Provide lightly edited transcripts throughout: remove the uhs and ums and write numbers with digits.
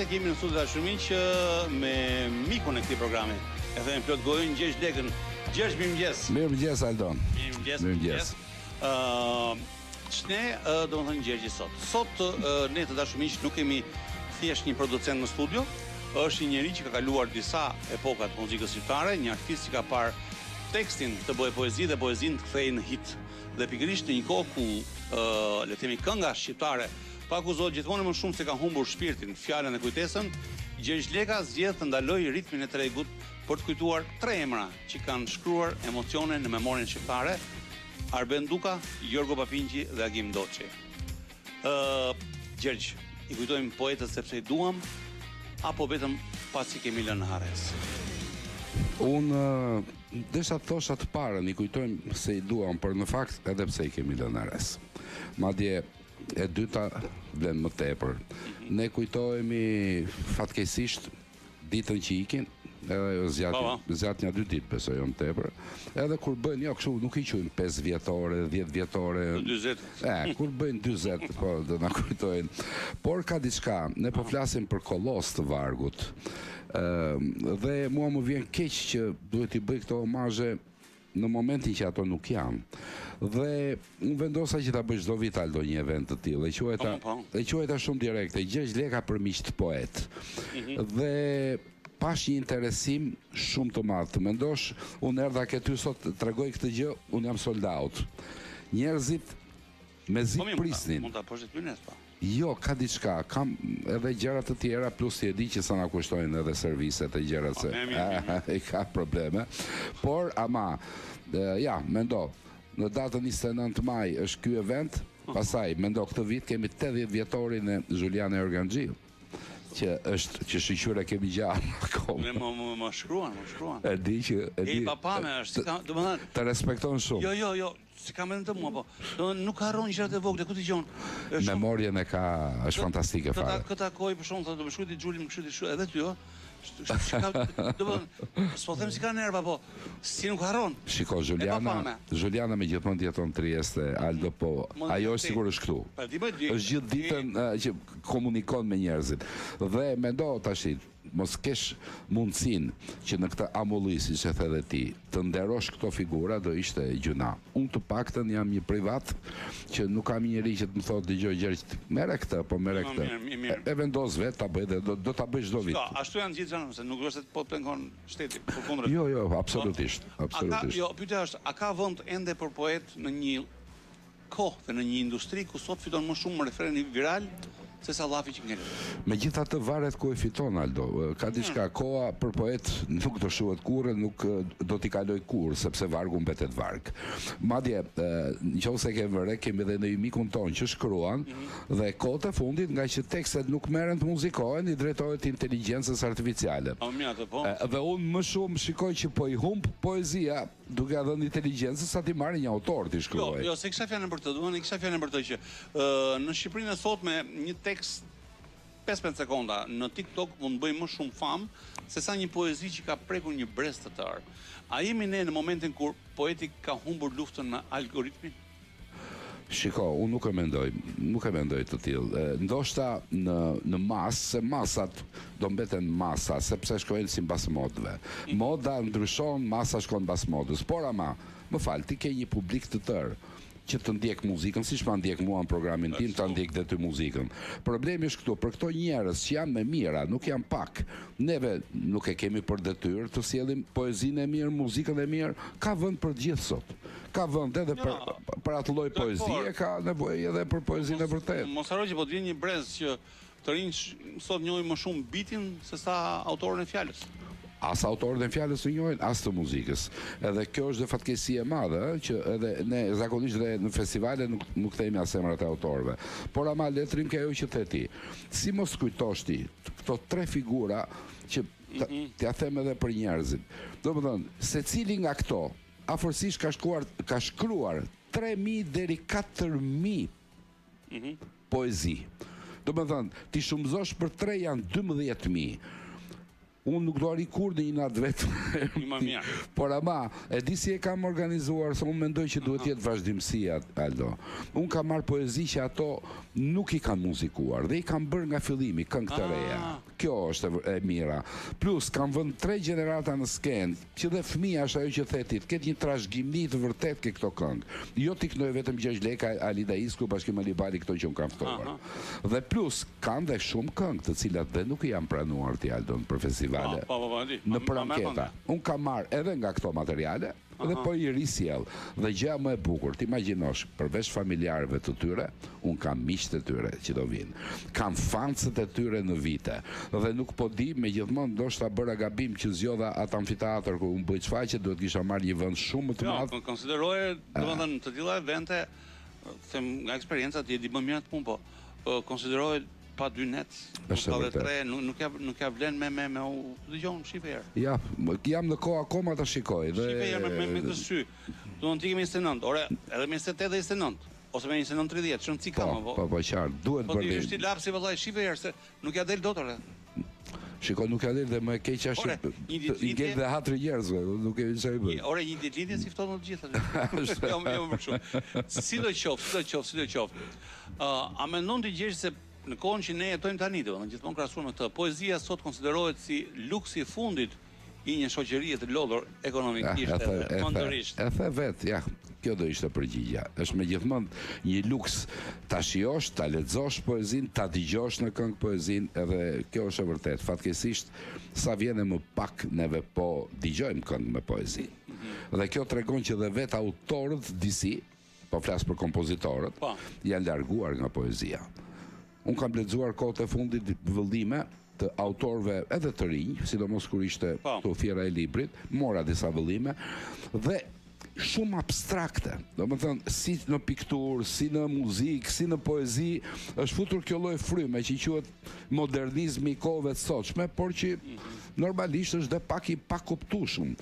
se kemi në studio tashmë që me mikun e këtij programi. E them plot gojën Gjergj Lekën. Gjergj, mirëmëngjes. Mirëmëngjes Aldon. Mirëmëngjes. Ç'ne domethënë Gjergj sot ne të dashur miq nuk kemi thjesht një producent në studio, është një njerëz që ka kaluar disa epoka të muzikës shqiptare, një artist që ka parë tekstin të bëjë poezi dhe poezinë të kthejë në hit. Dhe pikërisht në një kohë ku le të themi kënga shqiptare pa akuzohet gjithmonë më shumë se ka humbur shpirtin, fjalën e kujtesën, Gjergj Leka zgjedh të ndalojë ritmin e tregut për të kujtuar tre emra që kanë shkruar emocione në memorien shqiptare: Arben Duka, Jorgo Papingji dhe Agim Doçi. Gjergj, i kujtojmë poetët sepse i duam apo vetëm pasi kemi lënë harres? Unë desha të thosha të parën, i kujtojmë se i duam, por në fakt edhe pse i kemi lënë harres. Madje e dyta vlen më tepër. Ne kujtohemi fatkeqësisht ditën që ikin, edhe zgjat një 2 ditë besoj më tepër. Edhe kur bëjnë, jo kështu, nuk i quajnë 5 vjetore, 10 vjetore. 40. Kur bëjnë 40, po do na kujtojnë. Por ka diçka, ne po flasim për kollos të vargut. Dhe mua më vjen keq që duhet i bëj këto omazhe në momentin që ato nuk janë. Dhe unë vendosa që ta bëj çdo vit Aldo një event të tillë. E quajta shumë direkte, Gjergj Leka për miq të poet. Dhe pash një interesim shumë të madh. Të mendosh, unë erdha këtu sot të tregoj këtë gjë, unë jam sold out. Njerëzit me zi prisnin. Mund ta poshtë pynes pa. Jo, ka diçka, kam edhe gjëra të tjera, plus ti e di që sa na kushtojnë edhe serviset e gjërat se i ka probleme. Por ama ja, mendo, në datën 29 maj është ky event, pastaj mendo këtë vit kemi 80 vjetorin e Juliane Organxhiu, që shiqyre kemi gjallë akoma. Më shkruan. E di që papame është, domethënë të respekton shumë. Jo, si kam edhe të mua, po. Nuk harron gjërat e vogla, ku dëgjon. Memorien e ka, është fantastike fare. Këtë akoj për shkak të do më shkruajti Xhuli, më kështu edhe ty, jo. S'po them si ka nerva, po si nuk harron. Shiko, Juliana me gjithmonë jeton Trieste, Aldo, po ajo është sigurisht këtu. Është gjithë ditën që komunikon me njerëzit. Dhe mendo tash, mos kesh mundësinë që në këtë amulli, siç e the edhe ti, të nderosh këto figura, do ishte gjuna. Unë të paktën jam një privat që nuk kam njëri që të më thotë dëgjoj Gjergj, merre këtë, po merre këtë. E vendos vetë ta bëj dhe do ta bëj çdo vit. Ashtu janë gjithë se nuk është se po plankon shteti, përkundër. Jo, absolutisht. Jo, pyetja është, a ka vend ende për poet në një kohë dhe në një industri ku sot fiton më shumë refreni viral se sa llafi që ngel? Megjithatë varet ku e fiton Aldo. Ka diçka, koha për poet nuk do shuhet kurrë, nuk do t'i kaloj kurrë, sepse vargu mbetet varg. Madje, nëse ke vëre, kemi edhe në mikun ton që shkruan dhe kohët e fundit, nga që tekstet nuk merren të muzikohen, i drejtohet inteligjencës artificiale. Dhe unë më shumë shikoj që po i humb poezia duke dhënë inteligjencës sa ti marrë një autor t'i shkruaj. Jo, se kisha fjalën për të, kisha fjalën për të që në Shqipërinë e sotme një tekst 15 sekonda në TikTok mund bëj më shumë famë se sa një poezi që ka prekur një brez të tërë. A jemi ne në momentin kur poeti ka humbur luftën me algoritmin? Shiko, unë nuk e mendoj të tillë. Ndoshta në masë, se masat do mbeten masa, sepse shkojnë si mbas modëve. Moda ndryshon, masa shkon mbas modës. Por ama, më fal, ti ke një publik të tërë që të ndjek muzikën, siç ma ndjek mua në programin tim, ta ndjek dhe ty muzikën. Problemi është këtu, për këto njerëz që janë me mira, nuk janë pak. Neve nuk e kemi për detyrë të sjellim poezinë e mirë, muzikën e mirë, ka vend për gjithë sot. Ka vend edhe për atë lloj poezie, ka nevojë edhe për poezinë e vërtetë. Mos harro që po të vjen një brez që të rinj sot njohin më shumë bitin se sa autorin e fjalës. As autorët e fjalës të njohin, as të muzikës. Edhe kjo është dhe fatkeqësi e madhe, që edhe ne zakonisht dhe në festivale nuk themi as emrat e autorëve. Por ama letrim ke ajo që the ti. Si mos kujtosh ti këto tre figura që t'ja them edhe për njerëzit. Domethënë, secili nga këto afërsisht ka shkruar 3000 deri 4000 poezi. Domethënë, ti shumëzosh për 3 janë 12000. Unë nuk do arri kur në një natë vetë. Por ama, e di si e kam organizuar, se unë mendoj që duhet jetë vazhdimësia, Aldo. Unë kam marrë poezi që ato nuk i kanë muzikuar, dhe i kanë bërë nga fillimi, këngë të reja. kjo është e mira. Plus kanë vënë 3 gjenerata në skenë, që dhe fëmia është ajo që thetit, ketë një trashëgimi të vërtet ke këto këngë. Jo t'i kënoj vetëm 6 leka Alida Isku, Bashkim Alibali, këto që unë kam ftuar. Dhe plus kanë dhe shumë këngë të cilat dhe nuk janë pranuar t'i Aldon për festivale. Në për anketa. Unë kam marrë edhe nga këto materiale dhe po i risjell. Dhe gjëja më e bukur, t'imagjinosh, përveç familjarëve të tyre, unë kam miqtë e tyre që do vinë. Kam fansët e tyre në vite. Dhe nuk po di, megjithmonë ndoshta bëra gabim që zgjodha atë amfiteatër ku unë bëj çfaqe, duhet kisha marrë një vend shumë më të madh. Konsideroje, domethënë të tilla evente, them nga eksperjenca ti e di më mirë atë punë, po konsideroje pa 2 net, pa dhe 3, nuk ja vlen me u dëgjon shipe herë. Ja, jam në kohë akoma ta shikoj. Shipe herë me këtë sy. Duhet ti kemi 29, ore, edhe me 28 dhe 29. Ose me 29-30, shumë cikam. Po, qartë, duhet bërë. Po ti është i lapsi vëllai shipe herë, se nuk ja del dot ore. Shiko, nuk ja del dhe më e keqja është i ngel dhe hatri njerëzve, nuk e çfarë bëj. Ore, një ditë lidhje si ftohen të gjitha. Jo më shumë. Sidoqoftë. A mendon ti Gjergj se në kohën që ne jetojmë tani, domethënë gjithmonë krahasuar me këtë, poezia sot konsiderohet si luksi i fundit i një shoqërie të lodhur ekonomikisht dhe mondërisht. E the vetë, ja, kjo do ishte përgjigja. Është megjithmonë një luks ta shijosh, ta lexosh poezinë, ta dëgjosh në këngë poezinë, edhe kjo është e vërtetë. Fatkeqësisht sa vjen më pak neve po dëgjojmë këngë me poezi. Dhe kjo tregon që dhe vetë autorët disi, po flas për kompozitorët, janë larguar nga poezia. Unë kam lexuar kohët e fundit vëllime të autorëve edhe të rinj, sidomos kur ishte këtu Fiera e Librit, mora disa vëllime dhe shumë abstrakte. Domethënë si në pikturë, si në muzikë, si në poezi, është futur kjo lloj fryme që quhet modernizmi i kohëve të sotshme, por që normalisht është dhe pak i pakuptueshëm.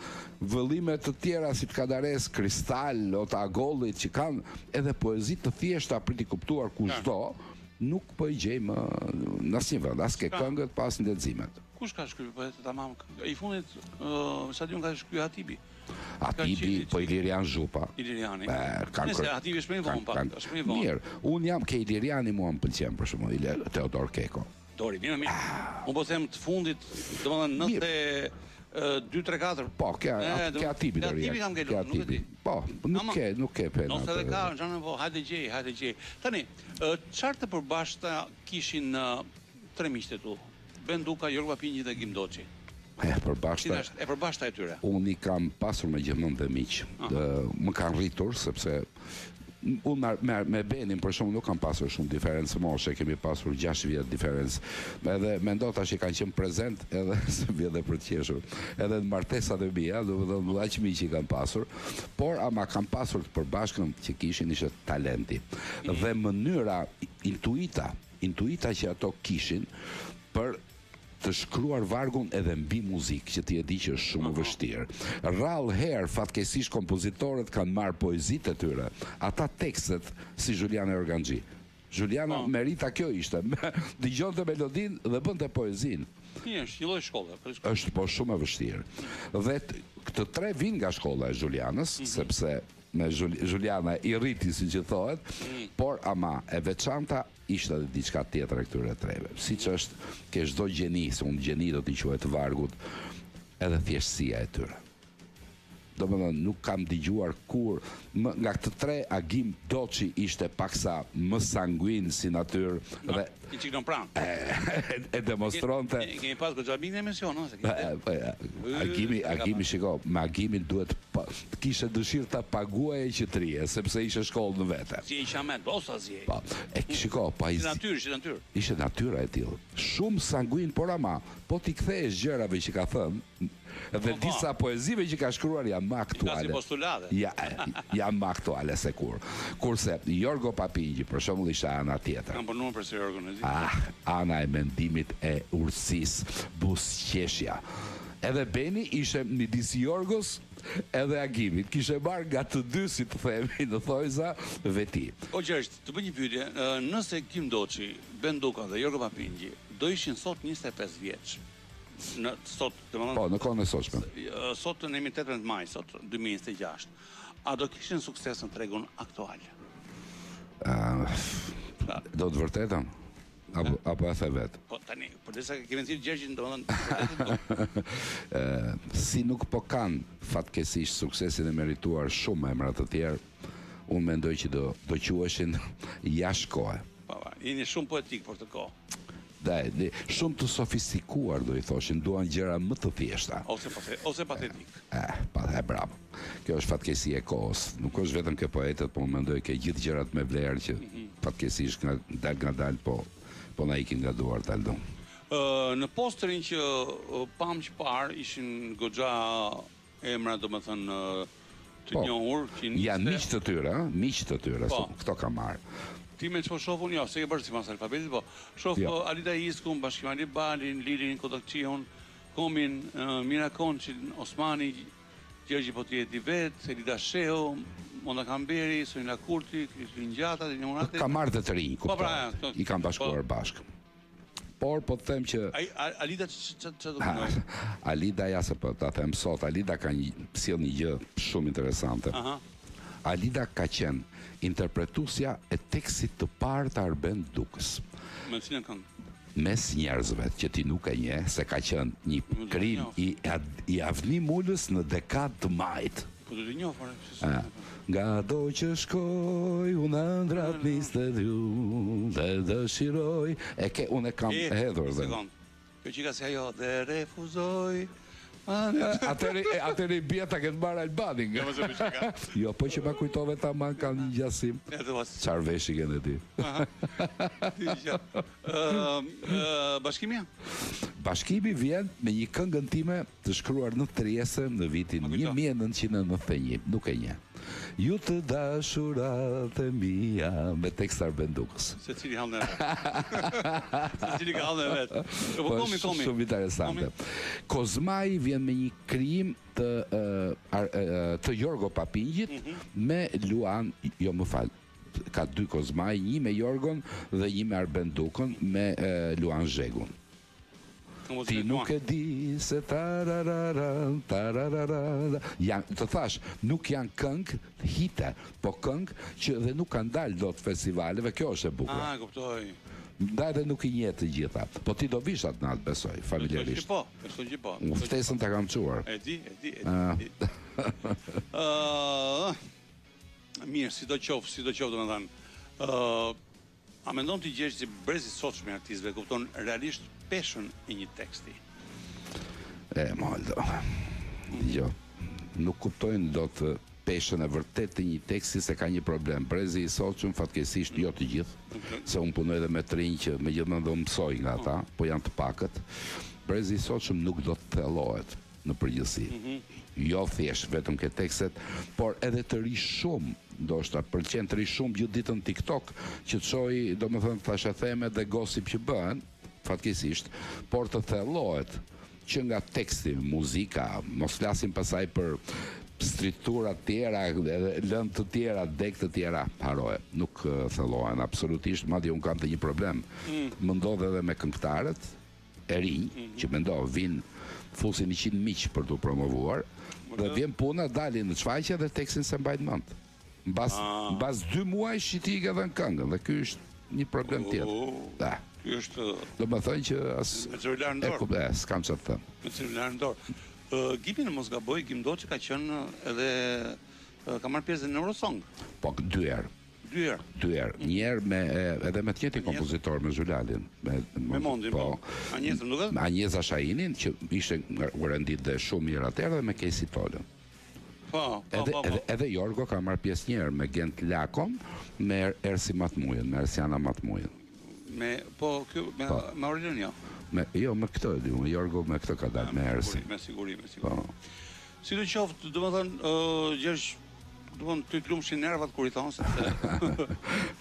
Vëllime të tjera si Kadares, Kristal, Ota Agollit, që kanë edhe poezi të thjeshta për t'i kuptuar kushdo, nuk po i gjejmë në asnjë vend, as ke këngët, pas në leximet. Kush ka shkruar poetë tamam? I fundit sa diun ka shkruar Hatibi. Hatibi, po Ilirian Zhupa. Iliriani. Nëse Hatibi është më i vonë, është më i vonë. Mirë, unë jam ke Iliriani, mua më pëlqen për shembull Teodor Keko. Dori, mirë. Unë po them të fundit, domethënë 2-3-4. Po, ke Hatibi do rria. Hatibi kam gjelur, nuk e di. Po, nuk ke pena. Nëse edhe ka, në po, hajde gjej. Tani, çfarë të përbashkëta kishin 3 miqtë tu? Benduka, Jorgo Papinji dhe Gim Doçi. E përbashkëta e tyre. Unë i kam pasur me gjithmonë dhe miq. Më kanë rritur sepse unë me Benin për shumë nuk kam pasur shumë diferencë moshe, kemi pasur 6 vjet diferencë. Edhe mendo tash i kanë qenë prezent edhe se vjen edhe për të qeshur. Edhe në martesat e mia, domethënë aq miq i kanë pasur, por ama kanë pasur të përbashkën që kishin ishte talenti. Dhe mënyra intuita që ato kishin për të shkruar vargun edhe mbi muzikë, që ti e di që është shumë vështirë. Rrallë herë, fatkeqësisht kompozitorët kanë marrë poezitë e tyre, ata tekstet si Juliana Organxhi. Juliana merita kjo ishte, dëgjonte melodinë dhe bënte poezinë. Është një lloj shkolle. Është po shumë e vështirë. Dhe këtë 3 vinë nga shkolla e Julianës, sepse me Juliana i rriti, si që thohet, por ama e veçanta ishte edhe diçka tjetër e këtyre 3-ve. Siç është ke çdo gjeni, se unë gjeni do t'i quhet vargut, edhe thjeshtësia e tyre. Domethënë nuk kam dëgjuar kur nga këtë 3 Agim Doçi ishte paksa më sanguin si natyrë dhe i çikon pranë. E demonstronte. Kemi pas gojabin në emision, ose Agimi shiko, me Agimin duhet kishte dëshirë ta paguaje qytetie, sepse ishte shkollë në vete. Si i qamet, bosa zi. Po, shiko, pa natyrë. Ishte natyra e tillë. Shumë sanguin, por ama, po ti kthehesh gjërave që ka thënë, dhe disa poezive që ka shkruar janë më aktuale. Ka si postulate. Janë më aktuale se kur. Kurse Jorgo Papinji, për shembull, ishte ana tjetër. Kam punuar për Jorgon e zi. Ana e mendimit e urësisë, buzëqeshja. Edhe Beni ishte midis Jorgos edhe Agimit. Kishe marrë nga të dy, si të themi, në thojza veti. O Gjergj, të bëj një pyetje. Nëse Gim Doçi, Benduka dhe Jorgo Papinji do ishin sot 25 vjeç, po, në kohën e sotshme. Sot në 18 maj, sot 2026, a do kishin sukses në tregun aktual? Do të vërtetën? Apo e the vetë? Po tani, përderisa kemi thirrë Gjergjin, domethënë si nuk po kanë fatkesisht suksesin e merituar shumë emra të tjerë, unë mendoj që do quheshin jashtë kohe. Po, jeni shumë poetik për të kohë. Shumë të sofistikuar, do i thoshin, duan gjëra më të thjeshta. Ose patetik. Bravo. Kjo është fatkesi e kohës. Nuk është vetëm ke poetët, po më mendoj ke gjithë gjërat me vlerë që fatkesisht nga dal po na ikin nga duart Aldon. Në posterin që pam që parë ishin goxha emra, domethënë të njohur, janë miq të tyre, këto kam marrë. Ti me që po shofun, jo, se ke bërë si mas alfabetit, po shof Alida Iskun, Bashkim Ali Balin, Lirin Kodakcion, Komin, Mira Konqin, Osmani, Gjergji Potjeti Vet, Elida Sheho, Monda Kamberi, Sonila Kurti, Kristin Gjata, dhe njëmonate. Ka marrë të rinj, kuptoj. I kam bashkuar bashkë. Por, po të them që... Alida që do këndoj? Alida, ja se po të them sot, Alida ka sjell një gjë shumë interesante. Alida ka qenë interpretusja e tekstit të parë të Arben Dukës. Me cilën këngë? Mes njerëzve që ti nuk e nje, se ka qenë një krim i Avni Mulës në dekadë të majtë. Po të njoh, fare. Nga do që shkoj, unë ëndrat niste dhju, dhe dëshiroj. Unë e kam hedhur dhe. Kjo që ka se ajo, dhe refuzoj. Atëri bia ta këtë marrë Albanin. Jo, po që ma kujtove ta man ka një gjasim. Qarë veshi kënë ti. Bashkimia? Bashkimi vjen me një këngën time të shkruar në Trieste në vitin 1991. Nuk e nje. Ju të dashurat e mia, me tekst Arben Dukës. Se cili halën e vetë. Se cili ka halën e vetë. Po shumë interesante. Kozmai vjen me një krijim të Jorgo Papingjit me Luan, jo më fal, ka dy Kozmai, një me Jorgon dhe një me Arben Dukën me Luan Zhegun. Ti nuk e di se tararara, të thash, nuk janë këngë hite, po këngë që dhe nuk kanë dalë do të festivaleve, kjo është e bukur. Kuptoj. Ndaj dhe nuk i nje të gjitha. Po ti do vishat në atë, besoj, familjarisht. Besoj që po. Më ftesën të kam quar. E di. Mirë, si do qoftë, do me thanë. A mendon t'i gjesh si brezi sotshëm i artistëve kupton realisht peshën e një teksti? Maldo. Jo. Nuk kuptojnë do të peshën e vërtet të një teksti se ka një problem. Brezi i sotshëm fatkesisht jo të gjithë, se unë punoj edhe me të rinj që megjithatë do mësoj nga ata, po janë të pakët. Brezi i sotshëm nuk do të thellohet në përgjithësi. Jo thjesht vetëm ke tekstet, por edhe të ri shumë, ndoshta pëlqen të ri shumë gjithë ditën TikTok, që të shoj, do më thënë, thashe theme dhe gossip që bëhen, fatkesisht, por të thellohet që nga teksti, muzika, mos flasim pasaj për struktura tjera, lëndë të tjera, dek të tjera, haroje, nuk thellohen absolutisht, madje unë kam të një problem. Më ndodhe edhe me këngëtarët e rinj, që më ndodhe vinë fusin 100 miq për të promovuar, dhe vjen puna, dalin në çfaqje dhe tekstin se mbajt mend. Mbas 2 muaj shiti ka dhënë këngën, dhe ky është një problem tjetër. Ky është, do të thënë që me celular në dorë. S'kam çfarë të them. Me celular në dorë. Gipi në mos gaboj, Gimdoçi ka qenë edhe ka marrë pjesë në Eurosong. Po 2 herë. 2 herë. Një herë edhe me të njëjtin kompozitor, me Zhulalin. Me Mondin, po. Anjezën, duket? Anjeza Shahinin, që ishte rendit dhe shumë mirë atëherë, dhe me Kesi Tolën. Po. Edhe Jorgo ka marrë pjesë një herë me Gent Lakon, me Ersi Matmujën, me Ersiana Matmujën. Me Aurelion, jo? Jo, me këtë, Jorgo me këtë ka dalë, me Ersi. Me siguri. Si të qoftë, do më thënë, Gjergj, do më të lumshin nervat kur i thonë, sepse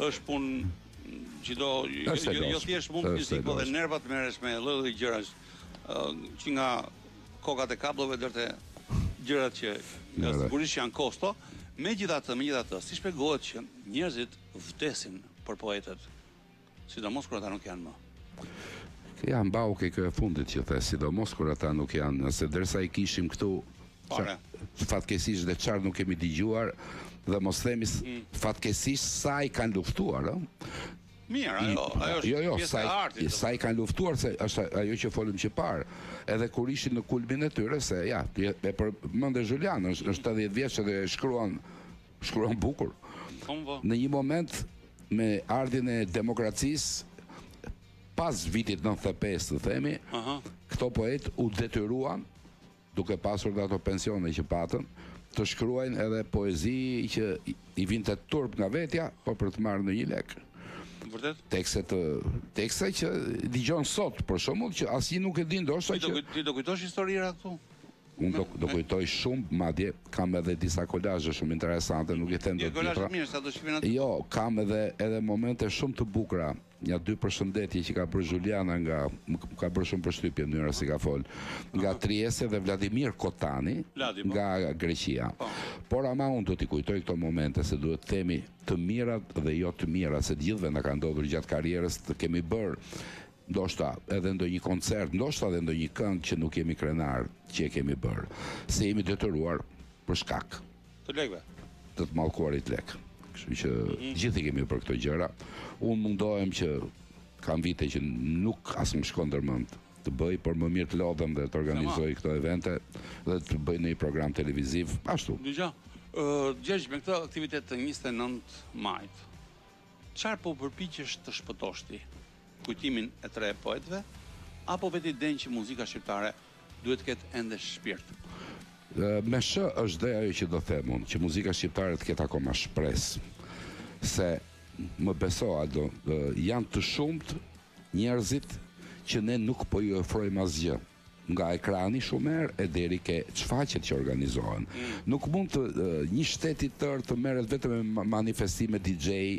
është punë që do, jo thjesht mund fizik, po dhe nervat merresh me lloj gjërash, që nga kokat e kablove deri te gjërat që sigurisht janë kosto. Megjithatë, si shpjegohet që njerëzit vdesin për poetët, sidomos kur ata nuk janë më? Ja, mbau ke kjo e fundit që the, sidomos kur ata nuk janë, nëse derisa i kishim këtu fatkesisht dhe qarë nuk kemi digjuar, dhe mos themi fatkesisht sa i kanë luftuar, Mirë, ajo është pjesë e artit. Sa i kanë luftuar, se është ajo që folëm që parë, edhe kur ishin në kulmin e tyre, se ja, e përmendë Julian, është 80 vjeç dhe shkruan bukur. Në një moment, me ardhin e demokracisë, pas vitit 95 të themi, këto poet u detyruan, duke pasur dhe ato pensione që patën, të shkruajnë edhe poezi që i vinte turp nga vetja, po për të marrë në 1 lek. Vërtet? Tekste që digjon sot, për shembull që asnjë nuk e din ndoshta që ti do kujtosh historira këtu? Unë do kujtoj shumë, madje kam edhe disa kolazhe shumë interesante, nuk i them do të thotë. Mirë, sa do shikojnë atë. Jo, kam edhe momente shumë të bukura. Një 2 përshëndetje që ka bërë Juliana ka bërë shumë përshtypje në mënyrë si ka fol. Nga Trieste dhe Vladimir Kotani nga Greqia. Por ama unë do t'i kujtoj këto momente se duhet të themi të mirat dhe jo të mira, se të gjithëve na ka ndodhur gjatë karrierës të kemi bërë ndoshta edhe ndonjë koncert, ndoshta edhe ndonjë këngë që nuk jemi krenar që e kemi bërë, se jemi detyruar për shkak të lekëve, të mallkuarit lek. Kështu që gjithë kemi për këto gjëra. Unë mundohem që kam vite që nuk as më shkon ndërmend të bëj, por më mirë të lodhem dhe të organizoj këto evente dhe të bëj një program televiziv ashtu. Gjergj, me këtë aktivitet të 29 majit, çfarë po përpiqesh të shpëtosh ti? Kujtimin e 3 poetëve, apo vetë idenë që muzika shqiptare duhet të ketë ende shpirt? Me shë është dhe ajo që do them unë, që muzika shqiptare të ketë akoma shpresë. Se më beso, Aldo, janë të shumët njerëzit që ne nuk po ju ofrojmë asgjë. Nga ekrani shumë herë e deri ke çfaqet që organizohen. Nuk mund të një shteti tërë të merret vetëm me manifestime DJ,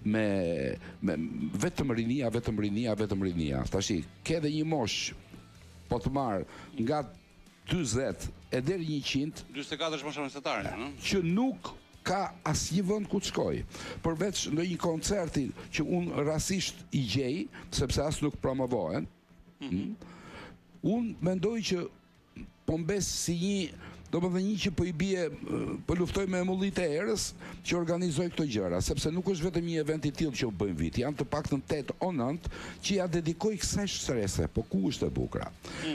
me vetëm rinia. Tashi, ke edhe një mosh, po të marr nga 40 e deri 100, 44 është mosha mesatare, që nuk ka asnjë vend ku të shkoj, përveç ndonjë koncerti që unë rastisht i gjej, sepse as nuk promovohen. Unë mendoj që po mbes si një që po i bie, po luftoj me emullit e erës që organizoj këto gjëra, sepse nuk është vetëm një event i tillë që u bëjmë vit, janë të paktën 8 o 9 që ja dedikoj kësaj shtrese, po ku është e bukura?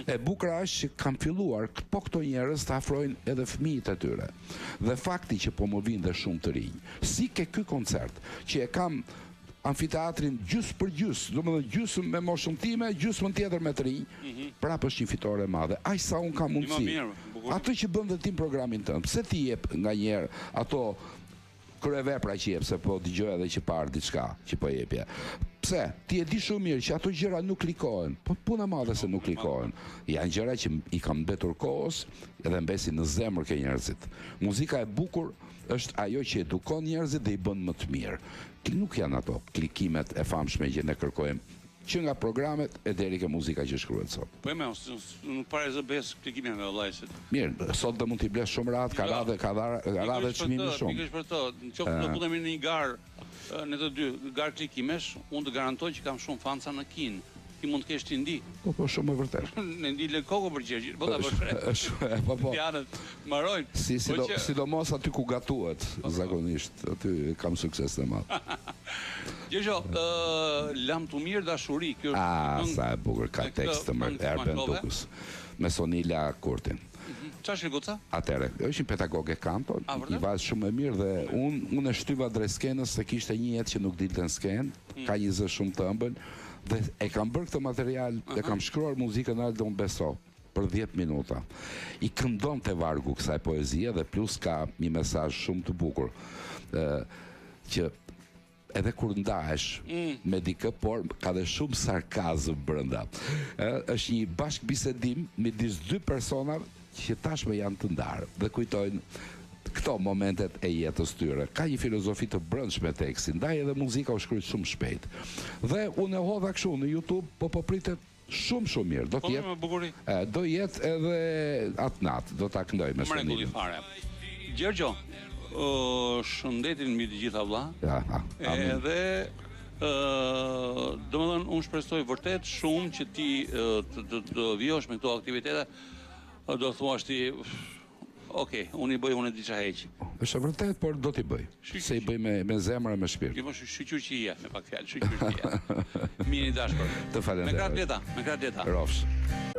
E bukura është që kam filluar po këto njerëz të afrojnë edhe fëmijët e tyre. Dhe fakti që po më vinë dhe shumë të rinj, si ke ky koncert që e kam amfiteatrin gjys për gjys, domethënë gjysmë me moshën time, gjysmën tjetër me të rinj, prapë është një fitore e madhe. Aq sa un kam mundësi. Ato që bën dhe ti programin tënd, pse ti jep nganjëherë ato kryevepra që jep, se po dëgjoj edhe që parë diçka që po jepje. Pse? Ti e di shumë mirë që ato gjëra nuk klikohen, po puna madhe se nuk klikohen. Janë gjëra që i kam mbetur kohës edhe mbesin në zemër ke njerëzit. Muzika e bukur është ajo që edukon njerëzit dhe i bën më të mirë. Nuk janë ato klikimet e famshme që ne kërkojmë, që nga programet e deri ke muzika që shkruhet sot. Po nuk pare zë bes klikimin me vëllajsit. Mirë, sot dhe mund t'i blesh shumë radhë, ka radhë çmimi shumë. Pikërisht për to, nëse do futemi në një garë, në të dy garë klikimesh, unë të garantoj që kam shumë fanca në kin. Ti mund të kesh ti ndi. Po shumë e vërtet. Ne ndi lë kokë për Gjergjin, po ta bësh. Po. Pianët marrojnë. Sidomos aty ku gatuhet, zakonisht, aty kam sukses të madh. Gjergjo, Lam të mirë dashuri, kjo është sa e bukur, ka tekst të mërë, Erben Dukus, me Sonila Kurtin. Qa është Goca? Atere, është një pedagoge kanto, i vazë shumë e mirë dhe unë e shtyva drejt skenës se kishte një jetë që nuk dilte në skenë, ka një zë shumë të ëmbël, dhe e kam bërë këtë material, dhe kam shkruar muzikën Aldo Beso për 10 minuta. I këndon të vargu kësaj poezia dhe plus ka një mesazh shumë të bukur, që edhe kur ndahesh me dikë, por ka dhe shumë sarkazëm brenda. Është një bashkëbisedim midis 2 persona që tashmë janë të ndarë dhe kujtojnë këto momentet e jetës tyre. Ka një filozofi të brendshme tekstin, ndaj edhe muzika u shkruajt shumë shpejt. Dhe unë e hodha kështu në YouTube, po pritet shumë mirë. Do jetë edhe atë natë, do ta këndoj me Sonin. Gjergjo, shëndetin mbi të gjitha vëlla. Edhe domethënë unë shpresoj vërtet shumë që ti të vijosh me këto aktivitete, do thuash ti Okej, unë i bëj, unë e di çfarë heq. Është e vërtet, por do t'i bëj. Se i bëj me zemër e me shpirt. Ju më shqyqyqia, me pak fjalë, shqyqyqia. Mirë i dashur. Të falenderoj. Me gratë leta. Rofsh.